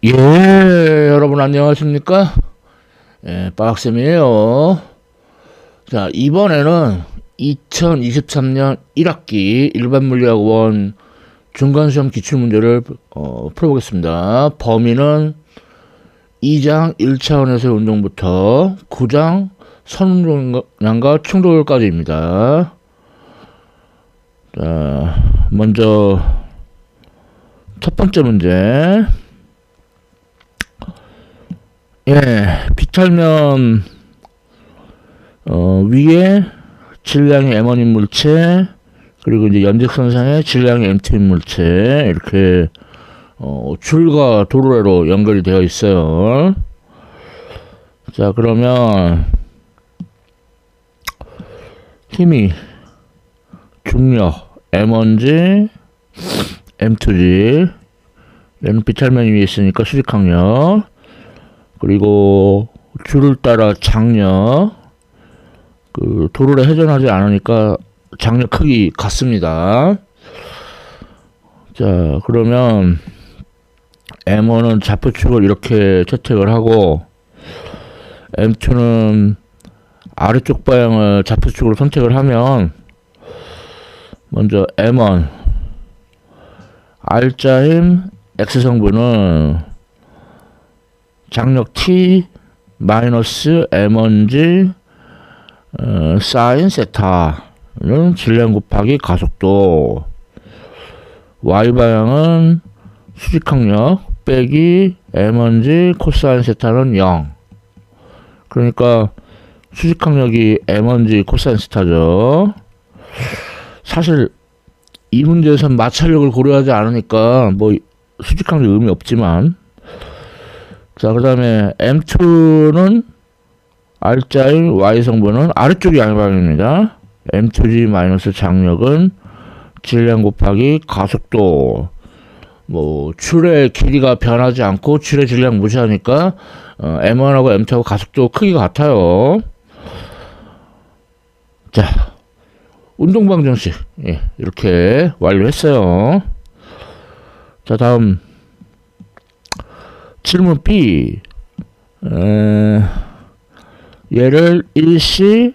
예, 여러분 안녕하십니까? 예, 빠학쌤이에요. 자, 이번에는 2023년 1학기 일반물리학 원 중간시험 기출문제를 풀어보겠습니다. 범위는 2장 1차원에서의 운동부터 9장 선운동량과 충돌까지입니다. 자, 먼저 첫 번째 문제. 예, 비탈면 위에 질량이 M1인 물체, 그리고 이제 연직선상에 질량이 M2인 물체, 이렇게 줄과 도로래로 연결이 되어 있어요. 자, 그러면 힘이 중력 M1지 M2지, 얘는 비탈면 위에 있으니까 수직항력, 그리고 줄을 따라 장력, 도로를 회전하지 않으니까 장력 크기 같습니다. 자, 그러면 M1은 좌표축을 이렇게 채택을 하고 M2는 아래쪽 방향을 좌표축으로 선택을 하면, 먼저 M1 R자인 X성분은 장력 T 마이너스 M1G 사인 세타는 질량 곱하기 가속도, Y방향은 수직항력 빼기 M1G 코사인 세타는 0. 그러니까 수직항력이 M1G 코사인 세타죠. 사실 이 문제에서는 마찰력을 고려하지 않으니까 뭐 수직항력 의미 없지만, 자, 그 다음에 M2는 R자인 Y성분은 아래쪽이 양방입니다. M2G 마이너스 장력은 질량 곱하기 가속도, 뭐 줄의 길이가 변하지 않고 줄의 질량 무시하니까 M1하고 M2하고 가속도 크기가 같아요. 자, 운동방정식, 예, 이렇게 완료했어요. 자, 다음 질문 B. 얘를 1식,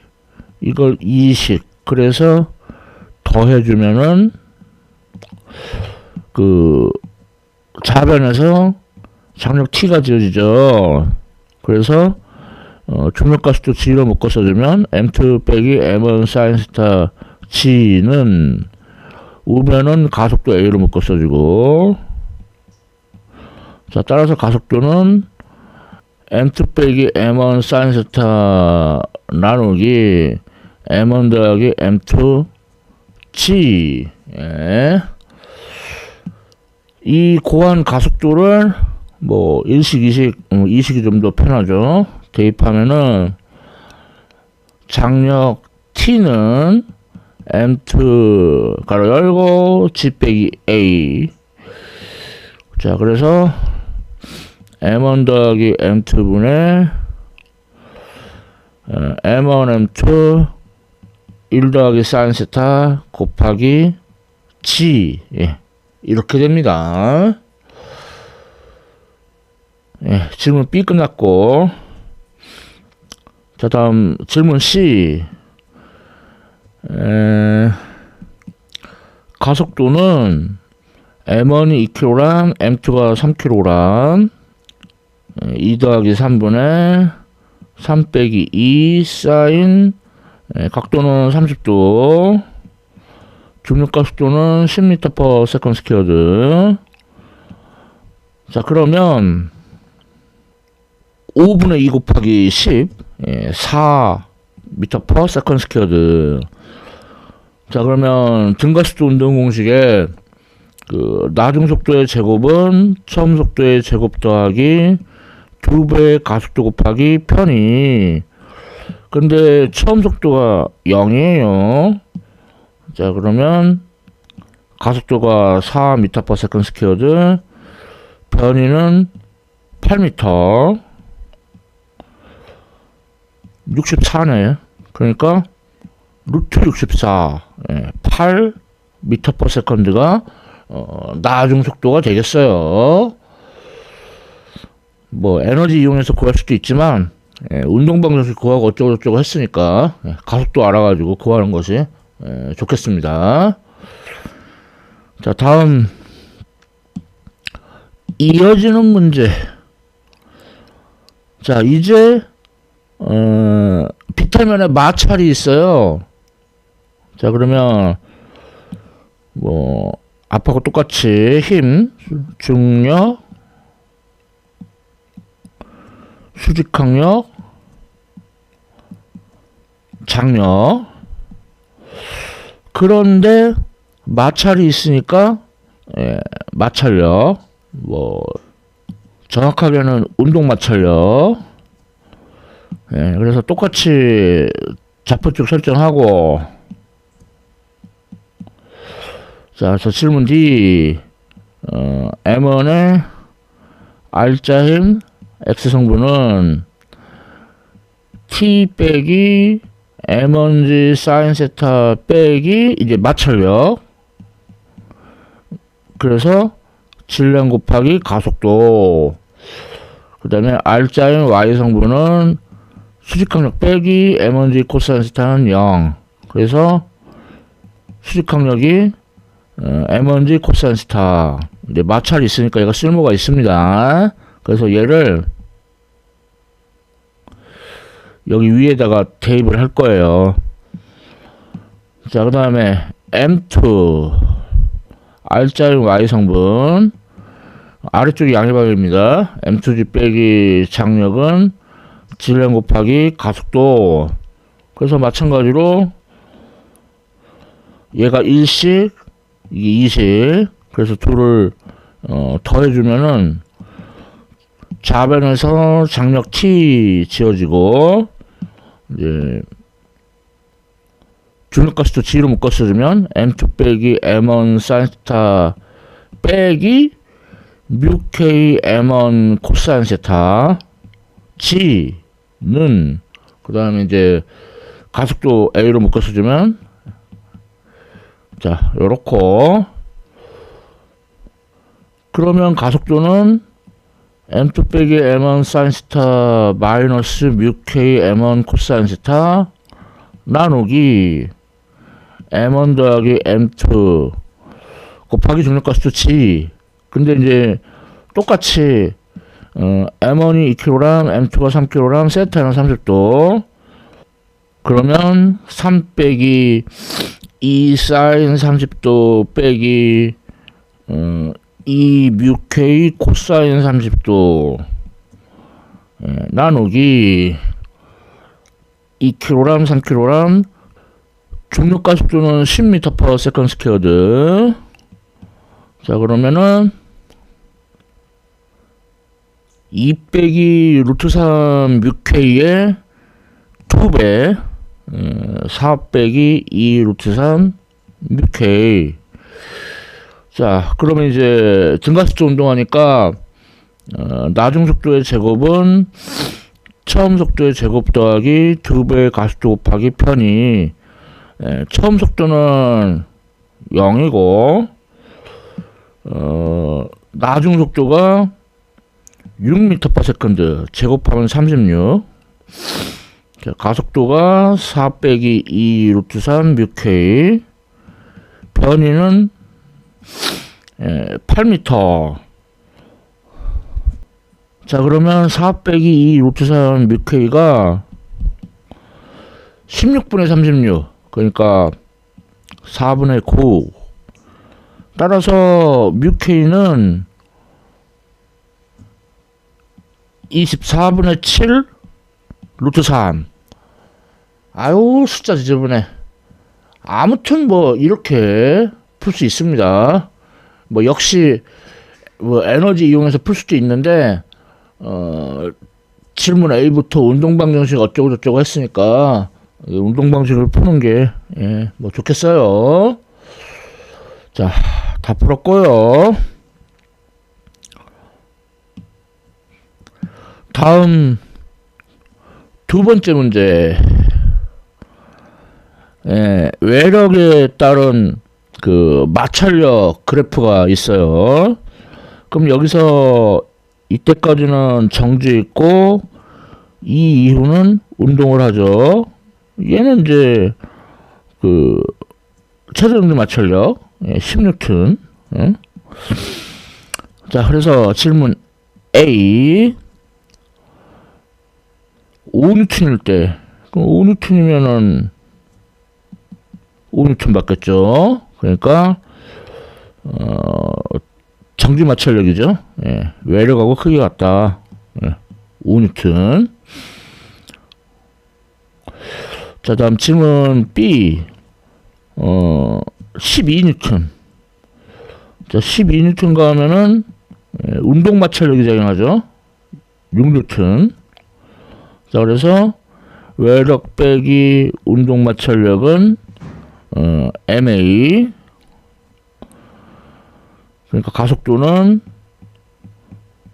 이걸 2식. 그래서 더해주면은, 좌변에서 장력 T가 지어지죠. 그래서, 중력가속도 G로 묶어 써주면, M2 빼기 M1 사인 스타 G는, 우변은 가속도 A로 묶어 써주고, 자, 따라서 가속도는 M2 빼기 M1 사인 세타 나누기 M1 더하기 M2 G. 예. 이 고한 가속도를 뭐 1식, 2식, 2식이 좀 더 편하죠. 대입하면은 장력 T는 M2 가로 열고 G 빼기 A. 자, 그래서 M1 더하기 M2분의 M1 M2 1 더하기 사인 세타 곱하기 G. 예, 이렇게 됩니다. 예, 질문 B 끝났고, 자, 다음 질문 C. 가속도는 M1이 2kg, M2가 3kg, 2 더하기 3분의 3 빼기 2 사인, 각도는 30도, 중력가속도는 10m/s². 자, 그러면 5분의 2 곱하기 10, 4m/s². 자, 그러면 등가속도 운동 공식에 나중 속도의 제곱은 처음 속도의 제곱 더하기 2배의 가속도 곱하기 편이, 근데 처음 속도가 0이에요. 자, 그러면 가속도가 4m/s², 편의는 8m, 64네. 그러니까 루트 64, 8m/s가 나중 속도가 되겠어요. 뭐 에너지 이용해서 구할 수도 있지만 운동 방정식 구하고 어쩌고 저쩌고 했으니까 가속도 알아가지고 구하는 것이 좋겠습니다. 자, 다음 이어지는 문제. 자, 이제 비타민에 마찰이 있어요. 자, 그러면 뭐 앞하고 똑같이 힘, 중력, 수직항력, 장력. 그런데 마찰이 있으니까 마찰력, 뭐 정확하게는 운동 마찰력. 그래서 똑같이 좌표축 설정하고. 자, 저 질문 D. M1의 R자힘 X 성분은 T 빼기 M1G 사인 세타 빼기 이제 마찰력. 그래서 질량 곱하기 가속도. 그 다음에 R자인 Y 성분은 수직항력 빼기 M1G 코사인 세타는 0. 그래서 수직항력이 M1G 코사인 세타. 이제 마찰이 있으니까 얘가 쓸모가 있습니다. 그래서 얘를 여기 위에다가 대입을 할 거예요. 자, 그 다음에 M2 R자인 Y 성분 아래쪽이 양해방입니다. M2G 빼기 장력은 질량 곱하기 가속도. 그래서 마찬가지로 얘가 1씩 이게 2씩. 그래서 둘을 더해주면은 좌변에서 장력 T 지어지고 이제 중력가스도 G로 묶어쓰면 M2 빼기 M1 사인 세타 빼기 뮤 K M1 코사인 세타 G는 그 다음에 이제 가속도 A로 묶어쓰면 자 요렇고. 그러면 가속도는 M2 빼기 M1 사인 세타 마이너스 뮤 K M1 코사인 세타 나누기 M1 더하기 M2 곱하기 중력가스도 G. 근데 이제 똑같이 M1이 2kg, M2가 3kg, 세타는 30도. 그러면 3 빼기 2 사인 30도 빼기 2 뮤 K 코사인 30도 나누기 2kg, 3kg. 중력가속도는 10m/s 스퀘어드. 자, 그러면은 2 빼기 루트 3 뮤 K의 2배 4 빼기 2 루트 3 뮤 K. 자, 그러면 이제 등가속도 운동하니까 나중 속도의 제곱은 처음 속도의 제곱 더하기 2배 가속도 곱하기 편이 처음 속도는 0이고 나중 속도가 6m/s 제곱하면 36. 자, 가속도가 4 빼기 2 루트 3 뮤 K. 변이는 8m. 자, 그러면 4 빼기 2 루트 3 뮤 K가 16분의 36. 그러니까 4분의 9. 따라서 뮤 K는 24분의 7 루트 3. 아유, 숫자 지저분해. 아무튼 뭐 이렇게 풀 수 있습니다. 뭐 역시 뭐 에너지 이용해서 풀 수도 있는데 질문 A부터 운동 방정식 어쩌고 저쩌고 했으니까 운동 방식을 푸는 게 뭐 좋겠어요. 자, 다 풀었고요. 다음 두 번째 문제. 외력에 따른 그 마찰력 그래프가 있어요. 그럼 여기서 이때까지는 정지해 있고 이 이후는 운동을 하죠. 얘는 이제 그 최저 정지 마찰력 10N. 자, 그래서 질문 A 5N일 때, 그럼 5N이면은 5N 받겠죠. 그러니까 정지 마찰력이죠. 외력하고 크기 같다. 5N. 자, 다음 질문 B 12N. 자, 12N 가면은 운동 마찰력이 작용하죠. 6N. 자, 그래서 외력 빼기 운동 마찰력은 MA. 그러니까 가속도는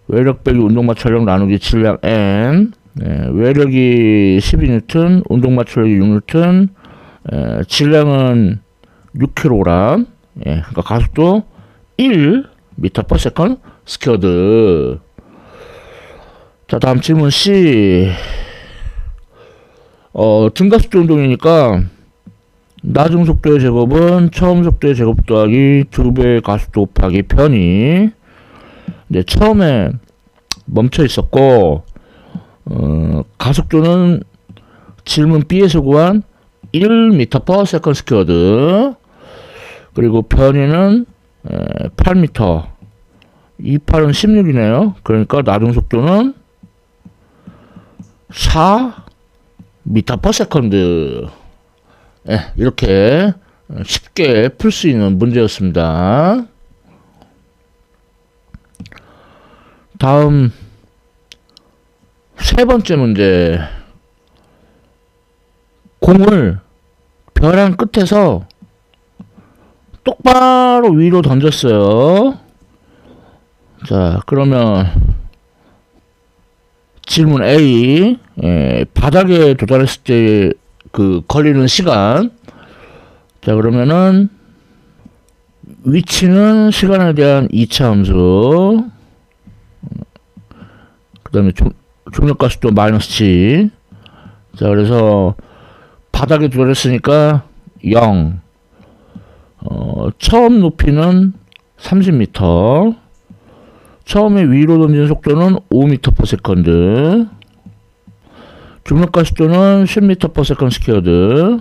외력 빼기 운동 마찰력 나누기 질량 N. 외력이 12N, 운동 마찰력이 6N, 질량은 6kg. 그러니까 가속도 1m/s 스퀘어드. 자, 다음 질문 C. 등가속도 운동이니까 낮은 속도의 제곱은 처음 속도의 제곱 더하기 2배의 가속도 곱하기 편이. 이제 처음에 멈춰 있었고 가속도는 질문 B에서 구한 1m/s 스퀘어드. 그리고 편의는 8m. 28은 16이네요. 그러니까 낮은 속도는 4m/s. 이렇게 쉽게 풀 수 있는 문제였습니다. 다음 세 번째 문제. 공을 벼랑 끝에서 똑바로 위로 던졌어요. 자, 그러면 질문 A. 바닥에 도달했을 때 그 걸리는 시간. 자, 그러면은 위치는 시간에 대한 2차 함수. 그 다음에 중력가속도 -g. 자, 그래서 바닥에 도달했으니까 0. 처음 높이는 30m. 처음에 위로 던진 속도는 5m/s. 중력가속도는 10m/s 스퀘어드.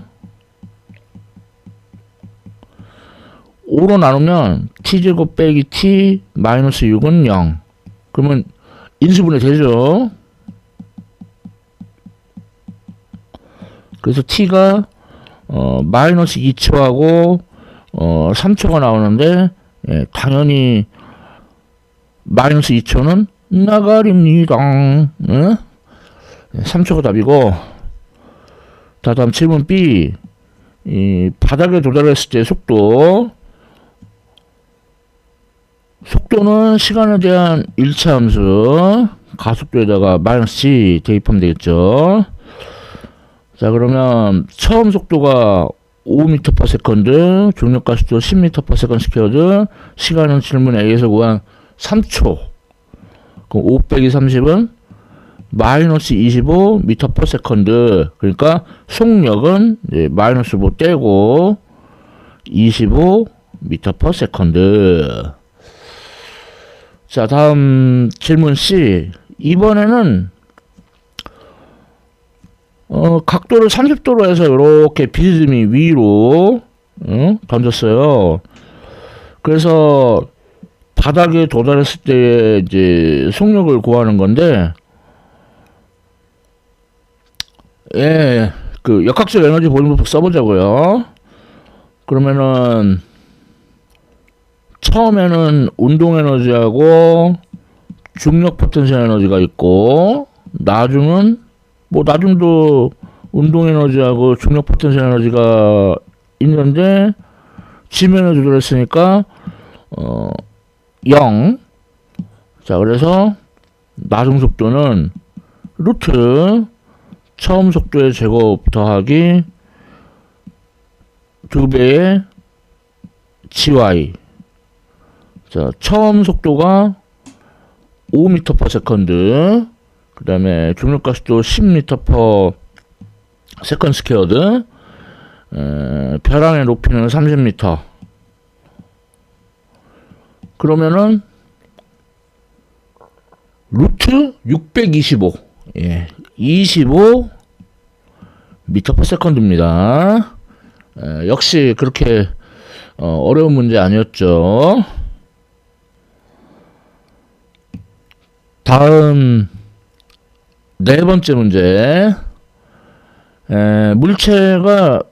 5로 나누면 t제곱 빼기 t 마이너스 6은 0. 그러면 인수분해 되죠. 그래서 t가 마이너스 2초하고 3초가 나오는데, 당연히 마이너스 2초는 나가립니다. 3초가 답이고. 자, 다음 질문 B. 바닥에 도달했을 때 속도는 시간에 대한 1차 함수 가속도에다가 -g 대입하면 되겠죠. 자, 그러면 처음 속도가 5m/s, 중력가속도 10m/s 스퀘어드, 시간은 질문 A에서 구한 3초. 그럼 5 빼기 30은 마이너스 25m/s. 그러니까 속력은 마이너스 5 떼고 25m/s. 자, 다음 질문 C. 이번에는 각도를 30도로 해서 이렇게 비스듬히 위로 던졌어요. 그래서 바닥에 도달했을 때 이제 속력을 구하는 건데, 그 역학적 에너지 보존법 써보자고요. 그러면은 처음에는 운동 에너지하고 중력 포텐셜 에너지가 있고, 나중도 운동 에너지하고 중력 포텐셜 에너지가 있는데 지면에 조절했으니까 0. 자, 그래서 나중 속도는 루트 처음 속도의 제곱 더하기 2배의 gy. 자, 처음 속도가 5m/s, 그 다음에 중력가속도 10m/s², 벼랑의 높이는 30m. 그러면은 루트 625, 25m/s입니다. 역시 그렇게 어려운 문제 아니었죠. 다음 네 번째 문제. 물체가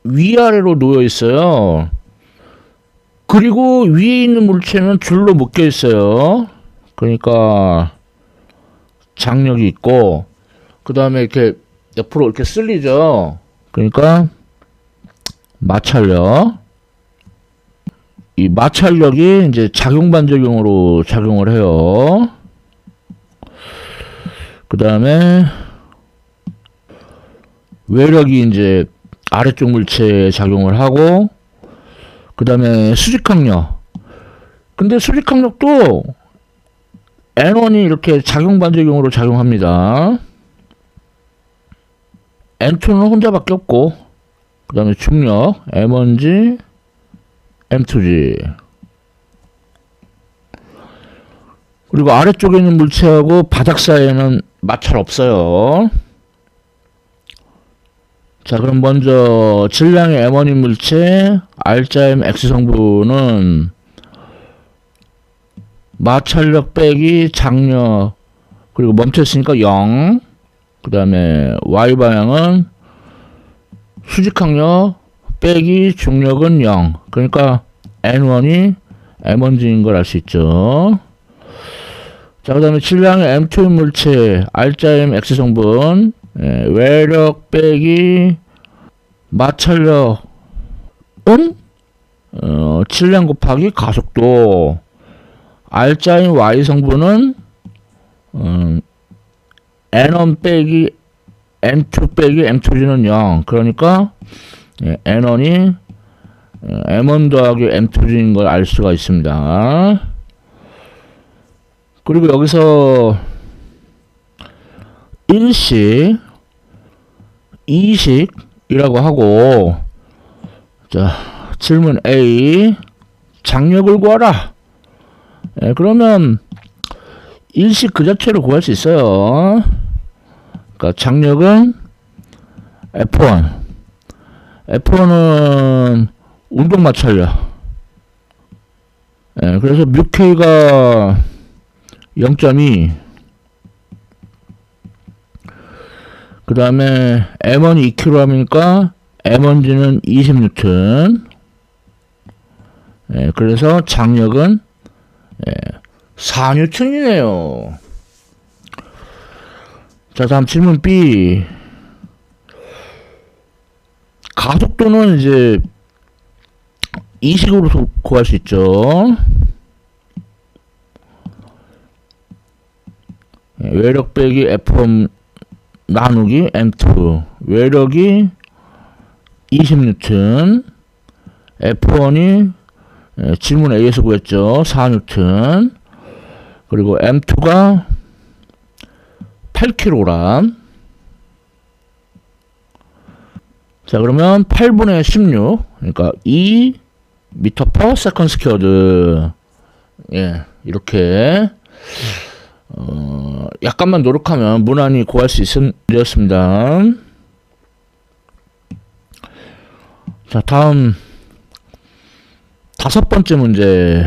위아래로 놓여 있어요. 그리고 위에 있는 물체는 줄로 묶여 있어요. 그러니까 장력이 있고, 그 다음에 이렇게 옆으로 이렇게 쓸리죠. 그러니까 마찰력. 이 마찰력이 이제 작용반작용으로 작용을 해요. 그 다음에 외력이 이제 아래쪽 물체에 작용을 하고, 그 다음에 수직항력. 근데 수직항력도 N1이 이렇게 작용반작용으로 작용합니다. N2는 혼자밖에 없고, 그 다음에 중력 M1G, M2G. 그리고 아래쪽에 있는 물체하고 바닥 사이에는 마찰 없어요. 자, 그럼 먼저 질량의 M1인 물체 R자임 X 성분은 마찰력 빼기 장력, 그리고 멈춰있으니까 0. 그 다음에 Y방향은 수직항력 빼기 중력은 0. 그러니까 N1이 M1G인 걸 알 수 있죠. 자, 그 다음에 질량의 M2인 물체 R자임 X 성분, 외력 빼기 마찰력은 질량 곱하기 가속도. R자임 Y 성분은 N1 빼기 N2 빼기 M2G는 0. 그러니까 N1이 M1 더하기 M2G인 걸 알 수가 있습니다. 그리고 여기서 일식, 이식이라고 하고, 자, 질문 A, 장력을 구하라. 그러면 일식 그 자체로 구할 수 있어요. 그러니까 장력은 F1. F1은 운동 마찰력. 그래서 뮤K가 0.2. 그 다음에 M1이 2kg이니까 M1G는 20N. 그래서 장력은 4N이네요. 자, 다음 질문 B. 가속도는 이제 이식으로 구할 수 있죠. 외력 빼기 F1 나누기 M2. 외력이 20N. F1이 질문 A에서 구했죠. 4N. 그리고 M2가 8kg. 자, 그러면 8분의 16. 그러니까 2m/s². 이렇게 약간만 노력하면 무난히 구할 수 있습니다. 자, 다음 다섯 번째 문제.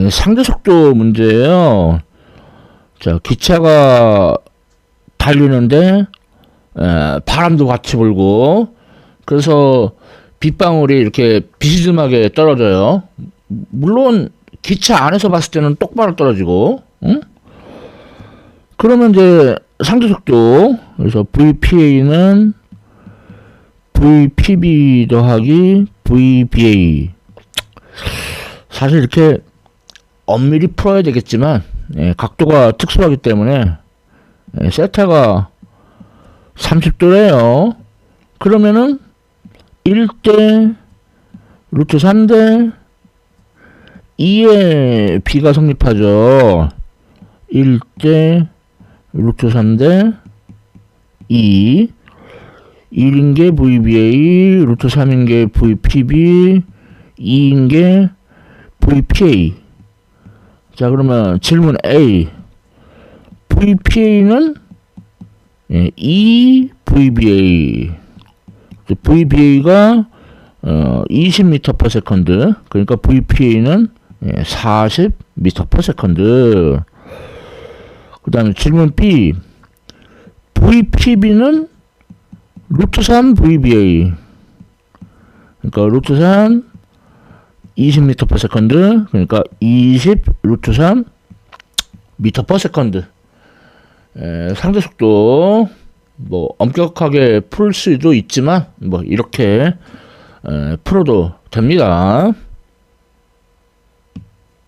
상대속도 문제예요. 자, 기차가 달리는데 바람도 같이 불고, 그래서 빗방울이 이렇게 비스듬하게 떨어져요. 물론 기차 안에서 봤을 때는 똑바로 떨어지고, 응? 그러면 이제 상대속도, 그래서 VPA는 VPB 더하기 VBA. 사실 이렇게 엄밀히 풀어야 되겠지만, 각도가 특수하기 때문에 세타가 30도래요. 그러면은 1대 루트 3대 2에 B가 성립하죠. 1대 루트 3대 2. 1인 게 VBA, 루트 3인 게 VPB, 2인 게 VPA. 자, 그러면 질문 A. VPA는 2 VBA. VBA가 20m/s. 그러니까 VPA는 40m/s. 그 다음에 질문 B. VPB는 루트 3 VBA. 그러니까 루트 3 20m/s. 그러니까 20 루트 3 m/s. 상대속도 뭐 엄격하게 풀 수도 있지만 뭐 이렇게 풀어도 됩니다.